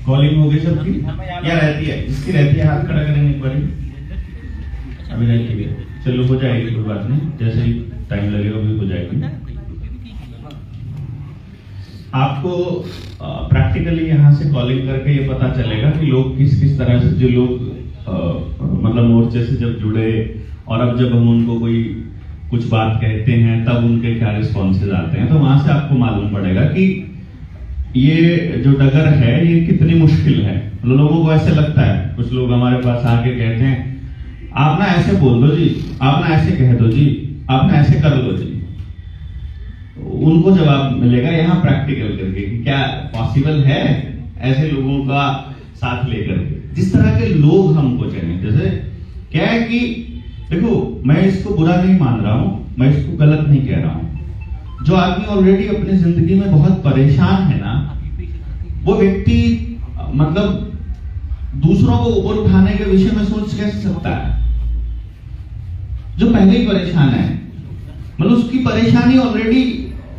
Calling हो गई सबकी? क्या रहती है इसकी? रहती है, हाथ खड़ा करेंगे एक बारी। अभी रहती है, चलो हो जाएगी, कोई बात नहीं, जैसे ही टाइम लगेगा भी हो जाएगी। आपको प्रैक्टिकली यहाँ से कॉलिंग करके ये पता चलेगा कि लोग किस किस तरह से, जो लोग मतलब मोर्चे से जब जुड़े और अब जब हम उनको कोई कुछ बात कहते हैं तब उनके क्या रिस्पॉन्सेज आते हैं, तो वहां से आपको मालूम पड़ेगा कि ये जो डगर है ये कितनी मुश्किल है। लोगों को ऐसे लगता है, कुछ लोग हमारे पास आके कहते हैं आप ना ऐसे बोल दो जी, आप ना ऐसे कह दो जी, आप ना ऐसे कर लो जी। उनको जवाब मिलेगा यहाँ प्रैक्टिकल करके कि क्या पॉसिबल है ऐसे लोगों का साथ लेकर के। जिस तरह के लोग हमको चाहिए, जैसे क्या है कि देखो, मैं इसको बुरा नहीं मान रहा हूं, मैं इसको गलत नहीं कह रहा हूं। जो आदमी ऑलरेडी अपनी जिंदगी में बहुत परेशान है ना, वो व्यक्ति मतलब दूसरों को ऊपर उठाने के विषय में सोच कैसे सकता है? जो पहले ही परेशान है, मतलब उसकी परेशानी ऑलरेडी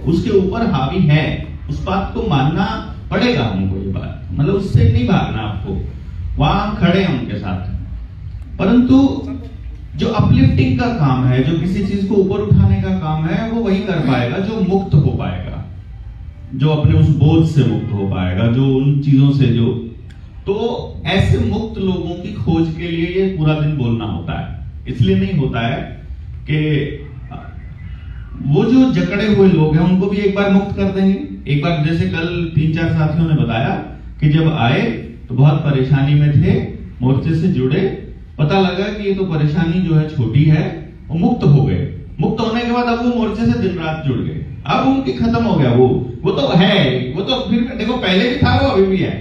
उसके ऊपर हावी है, उस बात को मानना पड़ेगा हमको। ये बात मतलब उससे नहीं भागना, आपको वहां खड़े हैं उनके साथ। परंतु जो अपलिफ्टिंग का काम है, जो किसी चीज को ऊपर उठाने का काम है, वो वही कर पाएगा जो मुक्त हो पाएगा, जो अपने उस बोझ से मुक्त हो पाएगा, जो उन चीजों से जो। तो ऐसे मुक्त लोगों की खोज के लिए ये पूरा दिन बोलना होता है। इसलिए नहीं होता है कि वो जो जकड़े हुए लोग हैं उनको भी एक बार मुक्त कर देंगे। एक बार जैसे कल 3-4 साथियों ने बताया कि जब आए तो बहुत परेशानी में थे, मोर्चे से जुड़े, पता लगा कि ये तो परेशानी जो है छोटी है, वो मुक्त हो गए। मुक्त होने के बाद अब वो मोर्चे से दिन रात जुड़ गए, अब उनकी खत्म हो गया। वो तो है, वो तो फिर देखो पहले भी था, वो अभी भी है,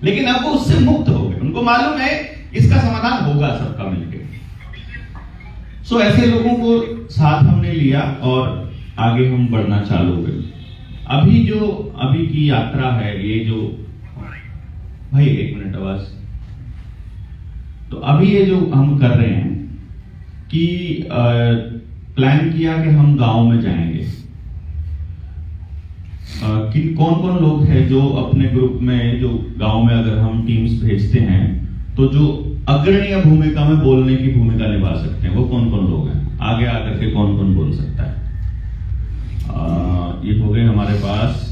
लेकिन अब वो उससे मुक्त हो गए। उनको मालूम है इसका समाधान होगा सबका मिलकर। सो ऐसे लोगों को साथ हमने लिया और आगे हम बढ़ना चालू हुए। अभी की यात्रा है ये जो, भाई 1 मिनट आवाज। तो अभी ये जो हम कर रहे हैं कि प्लान किया कि हम गांव में जाएंगे। कि कौन कौन लोग हैं जो अपने ग्रुप में, जो गांव में अगर हम टीम्स भेजते हैं तो जो अग्रणीय भूमिका में बोलने की भूमिका निभा सकते हैं, वो कौन कौन लोग हैं? आगे आकर के कौन कौन बोल सकता है? ये हो गए हमारे पास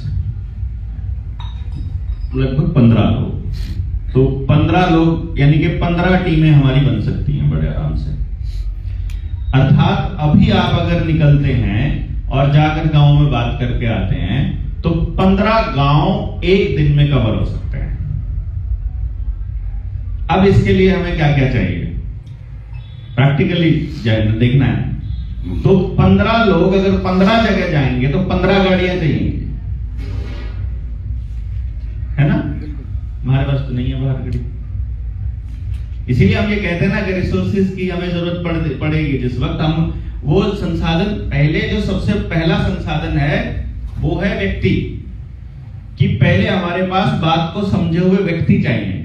लगभग 15 लोग। तो 15 लोग यानी कि 15 टीमें हमारी बन सकती हैं बड़े आराम से। अर्थात अभी आप अगर निकलते हैं और जाकर गांव में बात करके आते हैं तो 15 गांव एक दिन में कवर हो सकते हैं। अब इसके लिए हमें क्या क्या चाहिए? प्रैक्टिकली देखना है। तो 15 लोग अगर 15 जगह जाएंगे तो 15 गाड़ियां चाहिए, है ना? हमारे पास तो नहीं है बाहर गाड़ी, इसीलिए हम ये कहते हैं ना कि रिसोर्सेज की हमें जरूरत पड़ेगी। जिस वक्त हम वो संसाधन, पहले जो सबसे पहला संसाधन है वो है व्यक्ति, कि पहले हमारे पास बात को समझे हुए व्यक्ति चाहिए।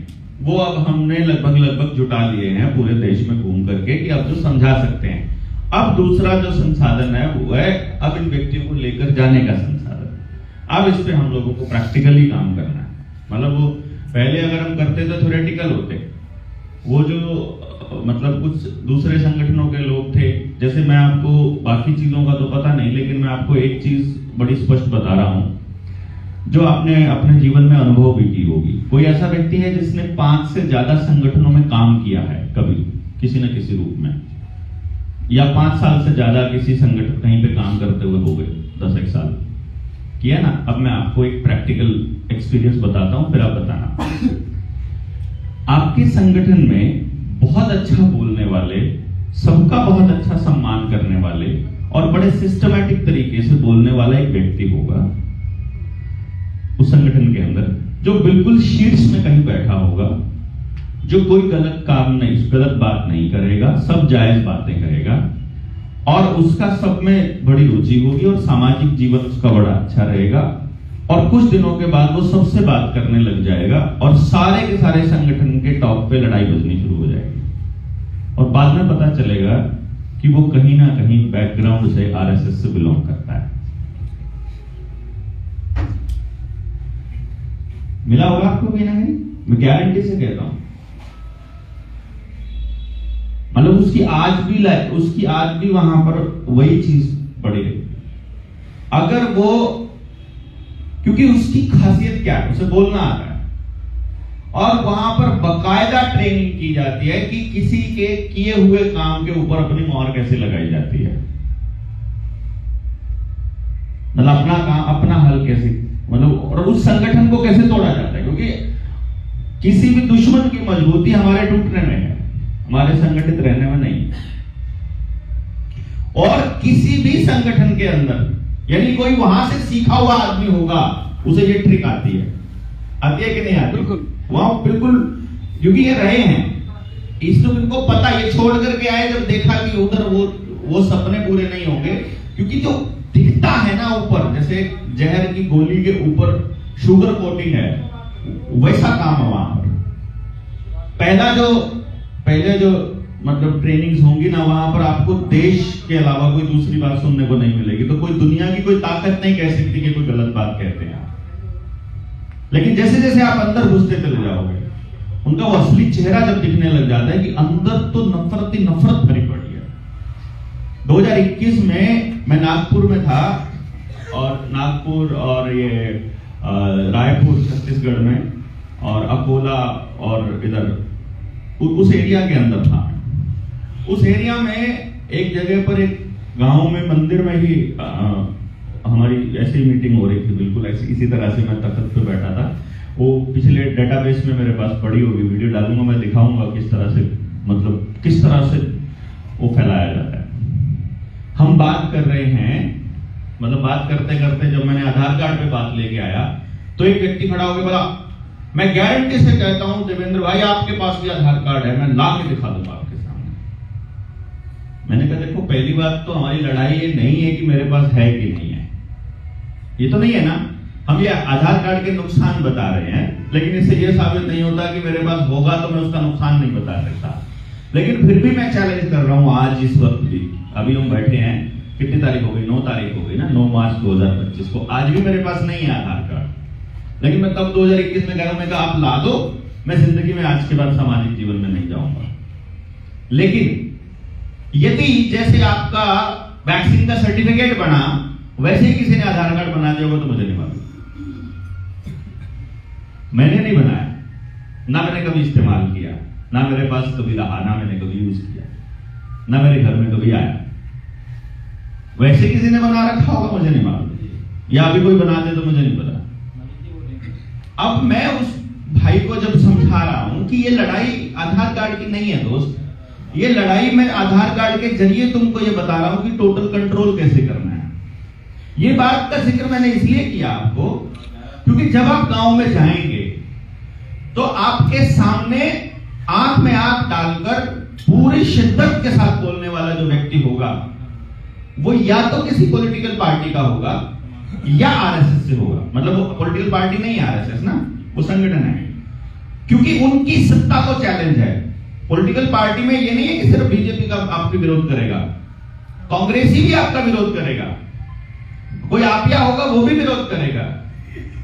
वो अब हमने लगभग जुटा लिए हैं पूरे देश में घूम करके, कि अब जो समझा सकते हैं। अब दूसरा जो संसाधन है वो है अब इन व्यक्तियों को लेकर जाने का संसाधन। अब इस पे हम लोगों को प्रैक्टिकली काम करना है। मतलब वो पहले अगर हम करते तो थ्योरेटिकल होते, वो जो मतलब कुछ दूसरे संगठनों के लोग थे, जैसे मैं आपको बाकी चीजों का तो पता नहीं, लेकिन मैं आपको एक चीज बड़ी स्पष्ट बता रहा हूं जो आपने अपने जीवन में अनुभव भी की होगी। कोई ऐसा व्यक्ति है जिसने 5 से ज्यादा संगठनों में काम किया है कभी किसी न किसी रूप में, या 5 साल से ज्यादा किसी संगठन कहीं पे काम करते हुए हो गए, 10-1 साल किया ना। अब मैं आपको एक प्रैक्टिकल एक्सपीरियंस बताता हूं, फिर आप बताना। आपके संगठन में बहुत अच्छा बोलने वाले, सबका बहुत अच्छा सम्मान करने वाले और बड़े सिस्टमैटिक तरीके से बोलने वाला एक व्यक्ति होगा उस संगठन के अंदर, जो बिल्कुल शीर्ष में कहीं बैठा होगा, जो कोई गलत काम नहीं, गलत बात नहीं करेगा, सब जायज बातें करेगा, और उसका सब में बड़ी रुचि होगी और सामाजिक जीवन उसका बड़ा अच्छा रहेगा। और कुछ दिनों के बाद वो सबसे बात करने लग जाएगा और सारे के सारे संगठन के टॉप पे लड़ाई बजनी शुरू हो जाएगी। और बाद में पता चलेगा कि वो कहीं ना कहीं बैकग्राउंड से आरएसएस से बिलोंग करता है। मिला होगा आपको कहीं ना कहीं, मैं गारंटी से कहता हूं। मतलब उसकी आज भी वहां पर वही चीज पड़ी है। अगर वो, क्योंकि उसकी खासियत क्या है, उसे बोलना आता है और वहां पर बकायदा ट्रेनिंग की जाती है कि किसी के किए हुए काम के ऊपर अपनी मोहर कैसे लगाई जाती है, मतलब अपना काम, अपना हल कैसे, मतलब और उस संगठन को कैसे तोड़ा जाता है। क्योंकि किसी भी दुश्मन की मजबूती हमारे टूटने में है, हमारे संगठित रहने में नहीं। और किसी भी संगठन के अंदर, यानी कोई वहां से सीखा हुआ आदमी होगा, उसे ये ट्रिक आती है कि नहीं आती? बिल्कुल, वहां बिल्कुल, क्योंकि ये रहे हैं, इसलिए इनको पता, ये छोड़ करके आए जब देखा कि उधर वो सपने पूरे नहीं होंगे। क्योंकि जो दिखता है ना ऊपर, जैसे जहर की गोली के ऊपर शुगर कोटिंग है, वैसा काम है वहां पर। पहले जो मतलब ट्रेनिंग्स होंगी ना, वहां पर आपको देश के अलावा कोई दूसरी बात सुनने को नहीं मिलेगी। तो कोई दुनिया की कोई ताकत नहीं कह सकती कि कोई गलत बात कहते हैं। लेकिन जैसे जैसे आप अंदर घुसते चले जाओगे, उनका वो असली चेहरा जब दिखने लग जाता है कि अंदर तो नफरत ही नफरत भरी पड़ी है। 2021 में मैं नागपुर में था, और नागपुर और ये रायपुर छत्तीसगढ़ में, और अकोला और इधर उस एरिया के अंदर था। उस एरिया में एक जगह पर, एक गांव में, मंदिर में ही हमारी ऐसी मीटिंग हो रही थी, बिल्कुल ऐसी, इसी तरह से मैं तख्त पे बैठा था। वो पिछले डेटाबेस में मेरे पास पड़ी होगी, वीडियो डालूंगा, मैं दिखाऊंगा किस तरह से, मतलब किस तरह से वो फैलाया जाता है। हम बात कर रहे हैं, मतलब बात करते करते जब मैंने आधार कार्ड पे बात लेके आया, तो एक व्यक्ति खड़ा होकर बोला, मैं गारंटी से कहता हूं देवेंद्र भाई, आपके पास भी आधार कार्ड है, मैं ला के दिखा दूंगा आपके सामने। मैंने कहा देखो, पहली बात तो हमारी लड़ाई ये नहीं है कि मेरे पास है कि नहीं है, ये तो नहीं है ना। हम ये आधार कार्ड के नुकसान बता रहे हैं, लेकिन इससे ये साबित नहीं होता कि मेरे पास होगा तो मैं उसका नुकसान नहीं बता सकता। लेकिन फिर भी मैं चैलेंज कर रहा हूं, आज इस वक्त भी, अभी हम बैठे हैं, कितनी तारीख हो गई, 9 तारीख हो गई ना, 9 मार्च 2025 को, आज भी मेरे पास नहीं है आधार कार्ड। लेकिन मैं तब 2021 में कह रहा हूं, मैं कहा आप ला दो, मैं जिंदगी में आज के बाद सामाजिक जीवन में नहीं जाऊंगा। लेकिन यदि जैसे आपका वैक्सीन का सर्टिफिकेट बना, वैसे ही किसी ने आधार कार्ड बना दिया होगा, तो मुझे नहीं मालूम, मैंने नहीं बनाया, ना मैंने कभी इस्तेमाल किया, ना मेरे पास कभी रहा, ना मैंने कभी यूज किया, ना मेरे घर में कभी आया। वैसे किसी ने बना रखा होगा, मुझे नहीं मालूम, या अभी कोई बना दे तो मुझे नहीं पता। अब मैं उस भाई को जब समझा रहा हूं कि ये लड़ाई आधार कार्ड की नहीं है दोस्त, ये लड़ाई मैं आधार कार्ड के जरिए तुमको ये बता रहा हूं कि टोटल कंट्रोल कैसे करना है। ये बात का जिक्र मैंने इसलिए किया आपको, क्योंकि जब आप गांव में जाएंगे तो आपके सामने आंख में आंख डालकर पूरी शिद्दत के साथ बोलने वाला जो व्यक्ति होगा, वो या तो किसी पॉलिटिकल पार्टी का होगा या आरएसएस से होगा। मतलब वो पॉलिटिकल पार्टी नहीं है आरएसएस ना, वो संगठन है, क्योंकि उनकी सत्ता को चैलेंज है। पॉलिटिकल पार्टी में ये नहीं है कि सिर्फ बीजेपी का आपका विरोध करेगा, कांग्रेसी भी आपका विरोध करेगा, कोई आपिया होगा वो भी विरोध करेगा,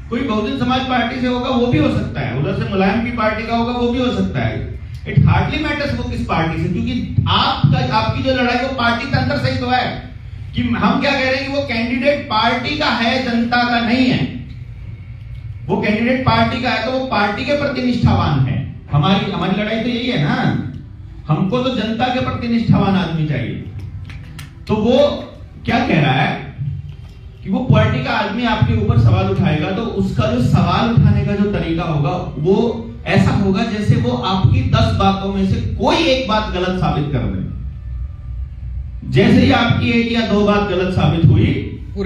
कोई बहुजन समाज पार्टी से होगा वो भी हो सकता है, उधर से मुलायम की पार्टी का होगा वो भी हो सकता है। इट हार्डली मैटर्स वो किस पार्टी से, क्योंकि आपकी जो लड़ाई वो पार्टी के अंदर से ही तो है। कि हम क्या कह रहे हैं कि वो कैंडिडेट पार्टी का है, जनता का नहीं है। वो कैंडिडेट पार्टी का है तो वो पार्टी के प्रति निष्ठावान है। हमारी लड़ाई तो यही है ना, हमको तो जनता के प्रति निष्ठावान आदमी चाहिए। तो वो क्या कह रहा है कि वो पार्टी का आदमी आपके ऊपर सवाल उठाएगा तो उसका जो सवाल उठाने का जो तरीका होगा वो ऐसा होगा जैसे वो आपकी 10 बातों में से कोई एक बात गलत साबित कर दे। जैसे ही आपकी एक या 2 बात गलत साबित हुई,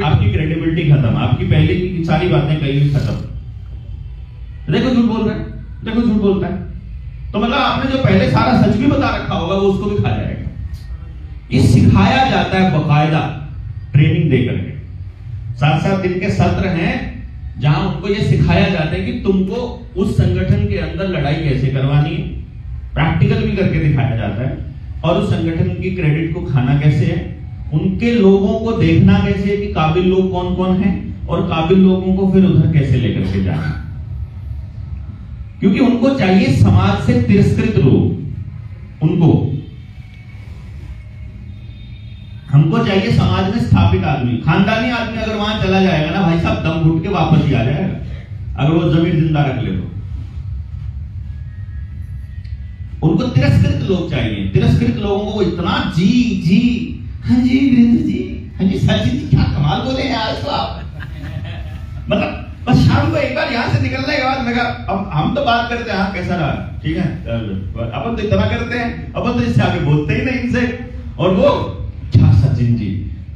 आपकी क्रेडिबिलिटी खत्म, आपकी पहले की सारी बातें कहीं भी खत्म। देखो झूठ बोल रहा है, देखो झूठ बोलता है, तो मतलब आपने जो पहले सारा सच भी बता रखा होगा वो उसको भी खा जाएगा। ये सिखाया जाता है बकायदा ट्रेनिंग देकर के। 7-7 दिन के सत्र हैं जहां उनको ये सिखाया जाता है कि तुमको उस संगठन के अंदर लड़ाई कैसे करवानी है, प्रैक्टिकल भी करके दिखाया जाता है, और उस संगठन की क्रेडिट को खाना कैसे है, उनके लोगों को देखना कैसे है कि काबिल लोग कौन कौन हैं, और काबिल लोगों को फिर उधर कैसे लेकर के जाना। क्योंकि उनको चाहिए समाज से तिरस्कृत लोग, उनको, हमको चाहिए समाज में स्थापित आदमी, खानदानी आदमी। अगर वहां चला जाएगा ना भाई साहब, दम घुट के वापस ही आ जाएगा, अगर वो जमीन जिंदा रख ले तो। उनको तिरस्कृत लोग चाहिए। तिरस्कृत लोगों को इतना जी जी, हाँ जी वीरेंद्र जी, हाँ जी सचिन जी, क्या कमाल बोले हैं आज तो आप। मतलब बस शाम को एक बार यहाँ से निकलने के बाद मैं कहा, अब हम तो बात करते हैं, हाँ कैसा रहा, ठीक है, अपन तो इतना करते हैं, अपन तो इससे आगे बोलते ही नहीं इनसे। और वो क्या सचिन जी,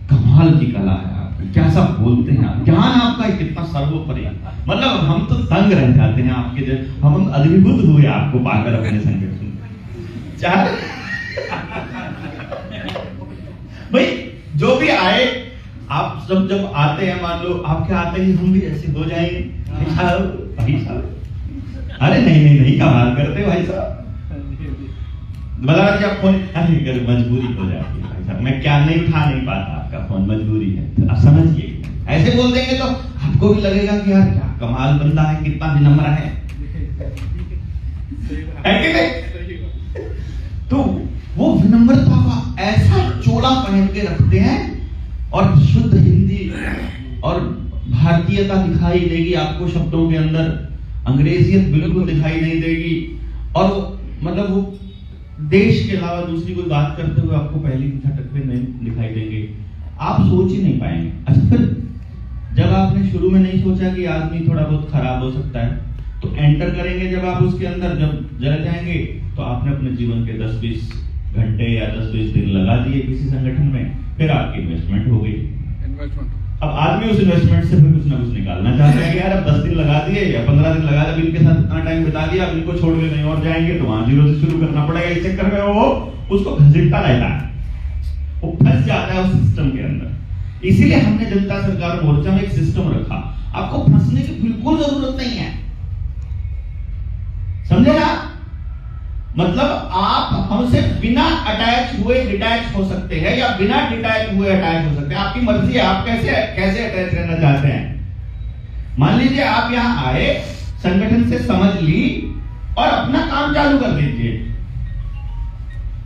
कमाल की कला है आपकी, क्या सब बोलते हैं आप, ज्ञान आपका कितना सर्वोपरि। मतलब हम तो तंग रह जाते हैं आपके जैसे, हम अद्भुत हुए आपको पाकर अपने संगठन। भाई जो भी आए, आप सब जब आते हैं, मान लो आपके आते ही हम भी ऐसे हो जाएंगे, भाई साहब, अरे नहीं कमाल करते भाई साहब। बता जब फोन, अरे मजबूरी हो जाती है भाई साहब, मैं क्या नहीं उठा नहीं पाता, आपका फोन मजबूरी है, तो आप समझिए। ऐसे बोल देंगे तो आपको भी लगेगा कि यार क्या कमाल बंदा है, कितना विनम्र है कि नहीं? तो वो विनम्रता का ऐसा चोला पहन के रखते हैं और शुद्ध हिंदी और भारतीयता दिखाई देगी आपको शब्दों के अंदर, अंग्रेजियत बिल्कुल दिखाई नहीं देगी। और मतलब वो देश के अलावा दूसरी कोई बात करते हुए आपको पहले की झटक पे नहीं दिखाई देंगे, आप सोच ही नहीं पाएंगे। अच्छा, फिर जब आपने शुरू में नहीं सोचा कि आदमी थोड़ा बहुत खराब हो सकता है, तो एंटर करेंगे जब आप उसके अंदर, जब जल जाएंगे, तो आपने अपने जीवन के 10-20 घंटे या 10-20 दिन लगा दिए किसी संगठन में, फिर आपकी इन्वेस्टमेंट हो गई। अब आदमी उस इन्वेस्टमेंट से फिर कुछ ना कुछ निकालना चाहते हैं कि यार अब 10 दिन लगा दिए या 15 दिन लगा दिए, इनके साथ इतना टाइम बिता दिया, अब इनको छोड़ के नहीं और जाएंगे तो वहां जीरो से शुरू करना पड़ेगा। इस चक्कर में वो उसको घसीटता रहता है, वो फंस जाता है उस सिस्टम के अंदर। इसीलिए हमने जनता सरकार मोर्चा में एक सिस्टम रखा, आपको फंसने की बिल्कुल जरूरत नहीं है, समझे ना? मतलब आप हमसे बिना अटैच हुए डिटैच हो सकते हैं, या बिना डिटैच हुए अटैच हो सकते हैं, आपकी मर्जी है, आप कैसे अटैच करना चाहते हैं। मान लीजिए आप यहां आए, संगठन से समझ ली और अपना काम चालू कर दीजिए,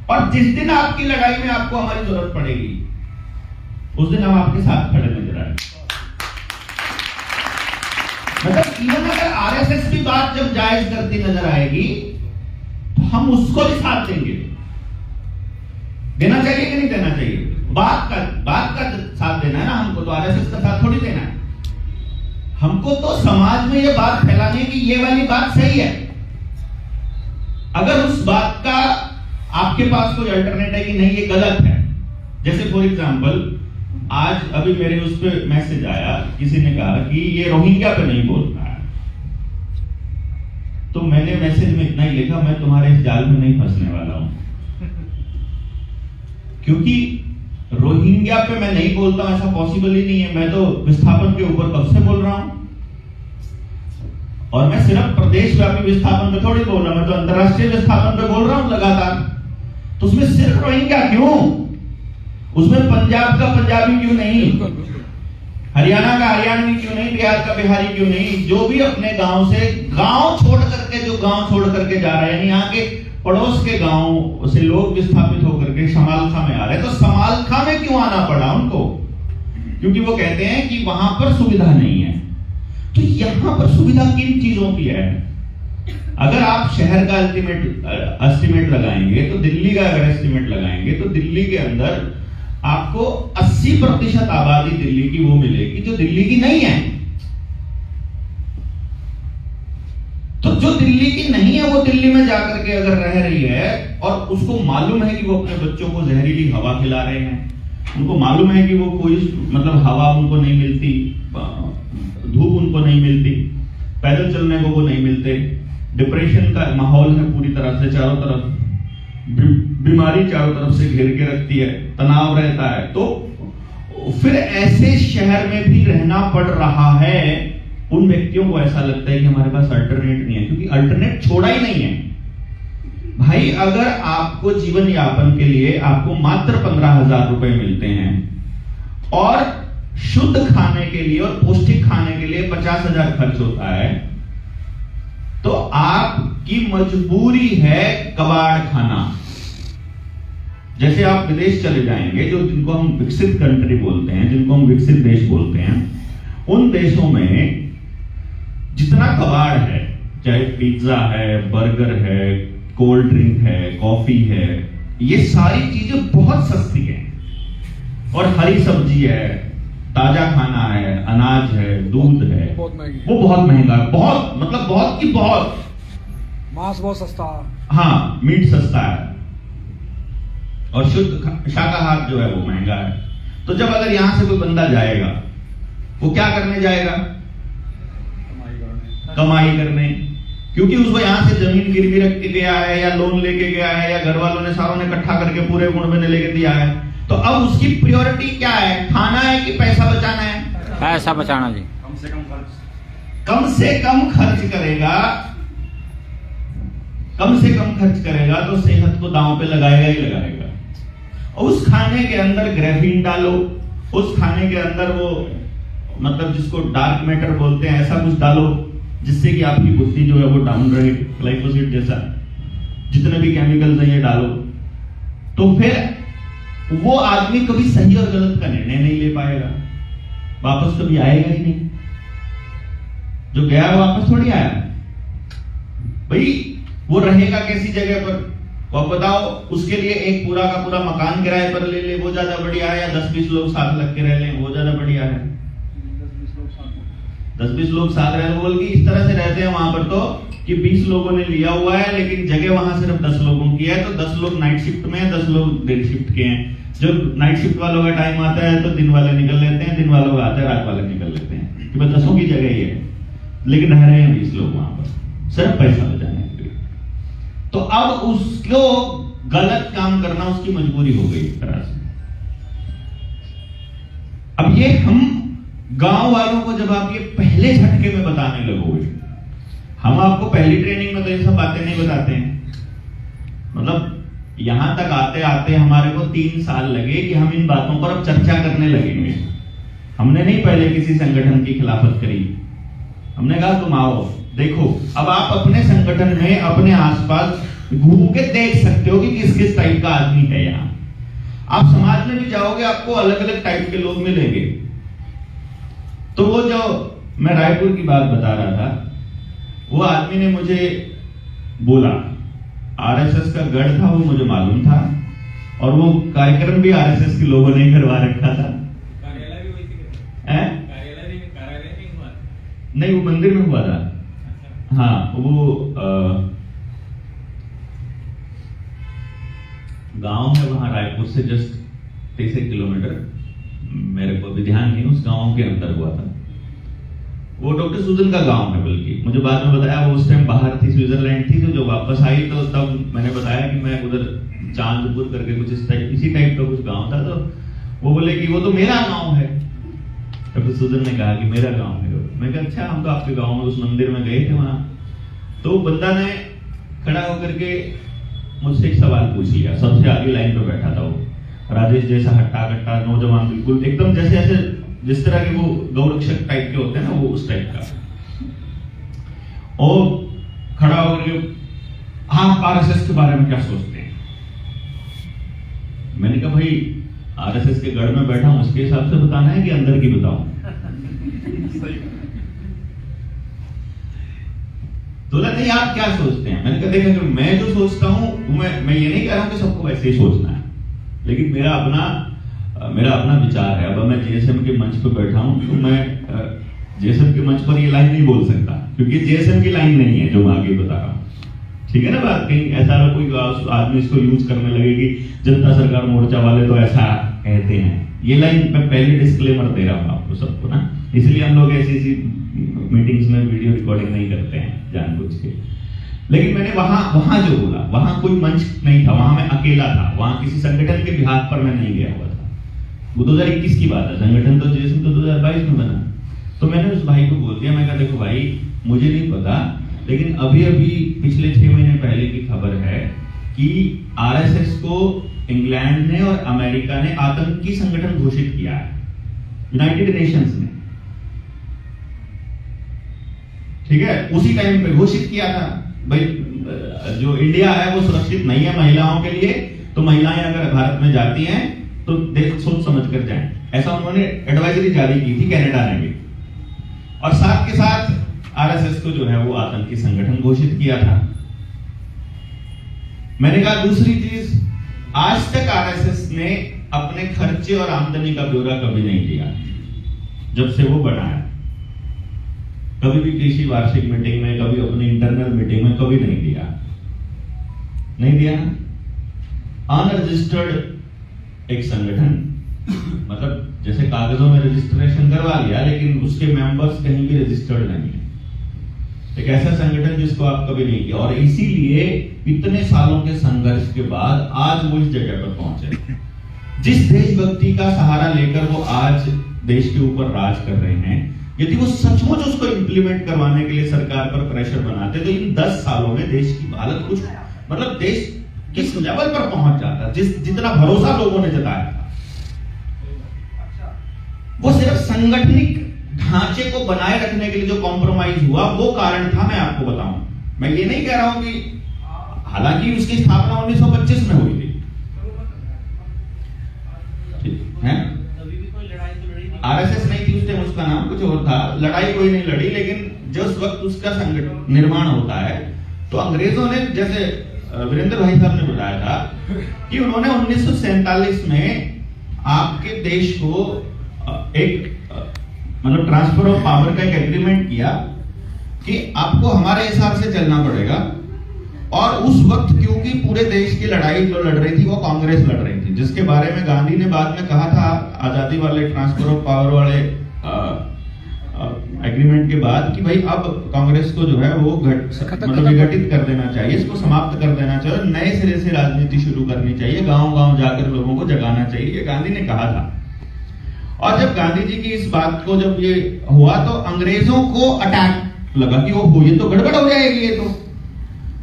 और जिस दिन आपकी लड़ाई में आपको हमारी जरूरत पड़ेगी, उस दिन हम आपके साथ खड़े नजर आए। मतलब इवन अगर आरएसएस की बात जब जायज करती नजर आएगी, तो हम उसको भी साथ देंगे। देना चाहिए कि नहीं देना चाहिए? बात का साथ देना है ना हमको, तो आरएसएस का साथ थोड़ी देना है हमको। तो समाज में ये बात फैलाने की ये वाली बात सही है। अगर उस बात का आपके पास कोई अल्टरनेट है कि नहीं ये गलत है, जैसे फॉर एग्जांपल आज अभी मेरे उस पर मैसेज आया, किसी ने कहा कि ये रोहिंग्या पे नहीं बोलता है, तो मैंने मैसेज में इतना ही लिखा, मैं तुम्हारे इस जाल में नहीं फंसने वाला हूं, क्योंकि रोहिंग्या पे मैं नहीं बोलता हूं ऐसा पॉसिबल ही नहीं है। मैं तो विस्थापन के ऊपर कब से बोल रहा हूं, और मैं सिर्फ प्रदेश व्यापी विस्थापन पे थोड़ी बोल रहा हूं, मैं तो अंतरराष्ट्रीय विस्थापन पे बोल रहा हूं लगातार। तो उसमें सिर्फ रोहिंग्या क्यों, उसमें पंजाब का पंजाबी क्यों नहीं, हरियाणा का हरियाणवी क्यों नहीं, बिहार का बिहारी क्यों नहीं, जो भी अपने गांव से, गांव छोड़ करके, जो गांव छोड़ करके जा रहे हैं, यहाँ के पड़ोस के गांव से लोग विस्थापित होकर के समालखा में आ रहे हैं, तो समालखा में क्यों आना पड़ा उनको? क्योंकि वो कहते हैं कि वहां पर सुविधा नहीं है। तो यहां पर सुविधा किन चीजों की है? अगर आप शहर का एस्टिमेट लगाएंगे, तो दिल्ली का अगर एस्टिमेट लगाएंगे, तो दिल्ली के अंदर आपको 80% आबादी दिल्ली की वो मिलेगी जो दिल्ली की नहीं है। तो जो दिल्ली की नहीं है वो दिल्ली में जाकर के अगर रह रही है, और उसको मालूम है कि वो अपने बच्चों को जहरीली हवा खिला रहे हैं, उनको मालूम है कि वो कोई मतलब हवा उनको नहीं मिलती, धूप उनको नहीं मिलती, पैदल चलने को वो नहीं मिलते, डिप्रेशन का माहौल है पूरी तरह से, चारों तरफ बीमारी चारों तरफ से घेर के रखती है, तनाव रहता है, तो फिर ऐसे शहर में भी रहना पड़ रहा है। उन व्यक्तियों को ऐसा लगता है कि हमारे पास अल्टरनेट नहीं है, क्योंकि अल्टरनेट छोड़ा ही नहीं है भाई। अगर आपको जीवन यापन के लिए आपको मात्र 15,000 रुपए मिलते हैं, और शुद्ध खाने के लिए और पौष्टिक खाने के लिए 50,000 खर्च होता है, तो आपकी मजबूरी है कबाड़ खाना। जैसे आप विदेश चले जाएंगे, जो जिनको हम विकसित कंट्री बोलते हैं, जिनको हम विकसित देश बोलते हैं, उन देशों में जितना कबाड़ है, चाहे पिज्जा है, बर्गर है, कोल्ड ड्रिंक है, कॉफी है, ये सारी चीजें बहुत सस्ती हैं। और हरी सब्जी है, ताजा खाना है, अनाज है, दूध है, वो बहुत महंगा है, बहुत मतलब बहुत की बहुत। मांस बहुत सस्ता है, हाँ, मीट सस्ता है और शुद्ध शाकाहार जो है वो महंगा है। तो जब अगर यहां से कोई बंदा जाएगा, वो क्या करने जाएगा? कमाई करने। क्योंकि उसको यहां से जमीन गिरवी रख के गया है, या लोन लेके गया है, या घर वालों ने सारों ने इकट्ठा करके पूरे गुण में लेके दिया है। तो अब उसकी प्रायोरिटी क्या है? खाना है कि पैसा बचाना है? पैसा बचाना जी। कम से कम खर्च करेगा, कम से कम खर्च करेगा तो सेहत को दांव पे लगाएगा ही लगाएगा। और उस खाने के अंदर ग्रेफीन डालो, उस खाने के अंदर वो मतलब जिसको डार्क मैटर बोलते हैं, ऐसा कुछ डालो जिससे कि आपकी बुद्धि जो है वो डाउन रहे, ग्लाइकोसाइड जैसा जितने भी केमिकल्स हैं ये डालो। तो फिर वो आदमी कभी सही और गलत का निर्णय नहीं ले पाएगा, वापस कभी आएगा ही नहीं। जो गया वापस थोड़ी आया भाई। वो रहेगा कैसी जगह पर? वो आप बताओ। उसके लिए एक पूरा का पूरा मकान किराए पर ले ले, वो ज्यादा बढ़िया है, या 10-20 लोग साथ लग के रह लें, वो ज्यादा बढ़िया है? 10-20 लोग साथ रहे, बोल के इस तरह से रहते हैं वहां पर तो कि 20 लोगों ने लिया हुआ है, लेकिन जगह वहां सिर्फ 10 लोगों की है। तो 10 लोग नाइट शिफ्ट में हैं, 10 लोग डे शिफ्ट के हैं। जब नाइट शिफ्ट वालों का टाइम आता है तो दिन वाले निकल लेते हैं, दिन वालों का आता है रात वाले निकल लेते हैं। कि 10 की जगह ही है, लेकिन रह रहे हैं 20 लोग वहां पर सिर्फ पैसा बचाने के लिए। तो अब उसको गलत काम करना उसकी मजबूरी हो गई एक तरह से। अब ये हम गांव वालों को जब आप ये पहले झटके में बताने लगोगे, हम आपको पहली ट्रेनिंग में तो ये सब बातें नहीं बताते हैं। मतलब यहां तक आते आते हमारे को 3 साल लगे कि हम इन बातों पर अब चर्चा करने लगेंगे। हमने नहीं पहले किसी संगठन की खिलाफत करी, हमने कहा तुम आओ देखो। अब आप अपने संगठन में अपने आसपास घूम के देख सकते हो कि किस किस टाइप का आदमी है। यहाँ आप समाज में भी जाओगे, आपको अलग अलग टाइप के लोग मिलेंगे। तो वो जो मैं रायपुर की बात बता रहा था, वो आदमी ने मुझे बोला, आरएसएस का गढ़ था, वो मुझे मालूम था, और वो कार्यक्रम भी आरएसएस के लोगों ने करवा रखा था। कार्यालय भी वही थी, नहीं वो मंदिर में हुआ था। हाँ, वो गांव है वहां रायपुर से जस्ट 33 किलोमीटर, मेरे को भी ध्यान नहीं, उस गांव के अंदर हुआ था। वो डॉक्टर सुजन का गांव है, बल्कि मुझे बाद में बताया वो उस टाइम बाहर थी, स्विट्जरलैंड थी। तो जो वापस आई तो तब मैंने बताया कि मैं उधर चांदपुर करके कुछ इसी टाइप का कुछ गांव था। तो वो बोले कि वो तो मेरा गांव है। डॉक्टर सुजन ने कहा कि मेरा गांव है। मैं कहा अच्छा, हम तो आपके गांव में उस मंदिर में गए थे वहां। तो बंदा ने खड़ा होकर के मुझसे एक सवाल पूछ लिया, सबसे आगे लाइन पे बैठा था वो, राजेश जैसा हट्टा कट्टा नौजवान, बिल्कुल एकदम जैसे ऐसे जिस तरह के वो गौरक्षक टाइप के होते हैं ना, वो उस टाइप का। और खड़ा होकर के, आप आरएसएस के बारे में क्या सोचते हैं? मैंने कहा भाई आरएसएस के गढ़ में बैठा हूं, उसके हिसाब से बताना है कि अंदर की बताऊं? तो नहीं, आप क्या सोचते हैं? मैंने कहा देखा, मैं जो सोचता हूं मैं ये नहीं कह रहा हूं कि सबको वैसे ही सोचना है, लेकिन मेरा अपना विचार है। अब मैं जेएसएम के मंच पर बैठा हूं, तो मैं जेएसएम के मंच पर ये लाइन नहीं बोल सकता, क्योंकि जेएसएम की लाइन नहीं है जो मैं आगे बता रहा हूं। ठीक है ना बात? कहीं ऐसा ना कोई आदमी इसको यूज करने लगे कि जनता सरकार मोर्चा वाले तो ऐसा कहते हैं। ये लाइन मैं पहले डिस्क्लेमर दे रहा हूं आपको सबको ना, इसलिए हम लोग ऐसी मीटिंग्स में वीडियो रिकॉर्डिंग नहीं करते हैं जानबूझ के। लेकिन मैंने वहां जो बोला, वहां कोई मंच नहीं था, वहां मैं अकेला था, वहां किसी संगठन के बिहाफ पर मैं नहीं गया हुआ था। वो 2021 की बात है, संगठन तो जैसे तो 2022 में बना। तो मैंने उस भाई को बोल दिया, मैं कहा देखो भाई, मुझे नहीं पता, लेकिन अभी पिछले 6 महीने पहले की खबर है कि आरएसएस को इंग्लैंड ने और अमेरिका ने आतंकी संगठन घोषित किया है, यूनाइटेड नेशंस ने। ठीक है, उसी टाइम पे घोषित किया था भाई जो इंडिया है वो सुरक्षित नहीं है महिलाओं के लिए, तो महिलाएं अगर भारत में जाती हैं तो देख सोच समझ कर जाएं, ऐसा उन्होंने एडवाइजरी जारी की थी कनाडा ने भी। और साथ के साथ आरएसएस को जो है वो आतंकी संगठन घोषित किया था। मैंने कहा दूसरी चीज, आज तक आरएसएस ने अपने खर्चे और आमदनी का ब्यौरा कभी नहीं दिया जब से वो बना है। कभी भी किसी वार्षिक मीटिंग में, कभी अपनी इंटरनल मीटिंग में कभी नहीं दिया ना। अनरजिस्टर्ड एक संगठन, मतलब जैसे कागजों में रजिस्ट्रेशन करवा लिया लेकिन उसके मेंबर्स कहीं भी रजिस्टर्ड नहीं है। एक ऐसा संगठन जिसको आप कभी नहीं किया, और इसीलिए इतने सालों के संघर्ष के बाद आज वो इस जगह पर पहुंचे। जिस देशभक्ति का सहारा लेकर वो आज देश के ऊपर राज कर रहे हैं, यदि वो सचमुच उसको इंप्लीमेंट करवाने के लिए सरकार पर प्रेशर बनाते तो इन 10 सालों में देश की हालत कुछ, मतलब देश किस लेवल पर पहुंच जाता, जितना भरोसा लोगों ने जताया था। वो सिर्फ संगठनिक ढांचे को बनाए रखने के लिए जो कॉम्प्रोमाइज हुआ वो कारण था। मैं आपको बताऊं, मैं ये नहीं कह रहा हूं कि, हालांकि उसकी स्थापना 1925 में हुई थी, आरएसएस नहीं थी उस टाइम, उसका नाम कुछ और था, लड़ाई कोई नहीं लड़ी, लेकिन जिस वक्त उसका संगठन निर्माण होता है तो अंग्रेजों ने, जैसे वीरेंद्र भाई साहब ने बताया था कि उन्होंने 1947 में आपके देश को एक मतलब ट्रांसफर ऑफ पावर का एक एग्रीमेंट किया कि आपको हमारे हिसाब से चलना पड़ेगा। और उस वक्त क्योंकि पूरे देश की लड़ाई जो लड़ रही थी वो कांग्रेस लड़ रही थी, जिसके बारे में गांधी ने बाद में कहा था आजादी वाले ट्रांसफर ऑफ पावर वाले एग्रीमेंट के बाद कि भाई अब कांग्रेस को जो है वो मतलब विघटित कर देना चाहिए, इसको समाप्त कर देना चाहिए, नए सिरे से राजनीति शुरू करनी चाहिए, गांव-गांव जाकर लोगों को जगाना चाहिए, ये गांधी ने कहा था। और जब गांधी जी की इस बात को जब ये हुआ तो अंग्रेजों को अटैक लगा कि वो ये तो गड़बड़ हो जाएगी। ये तो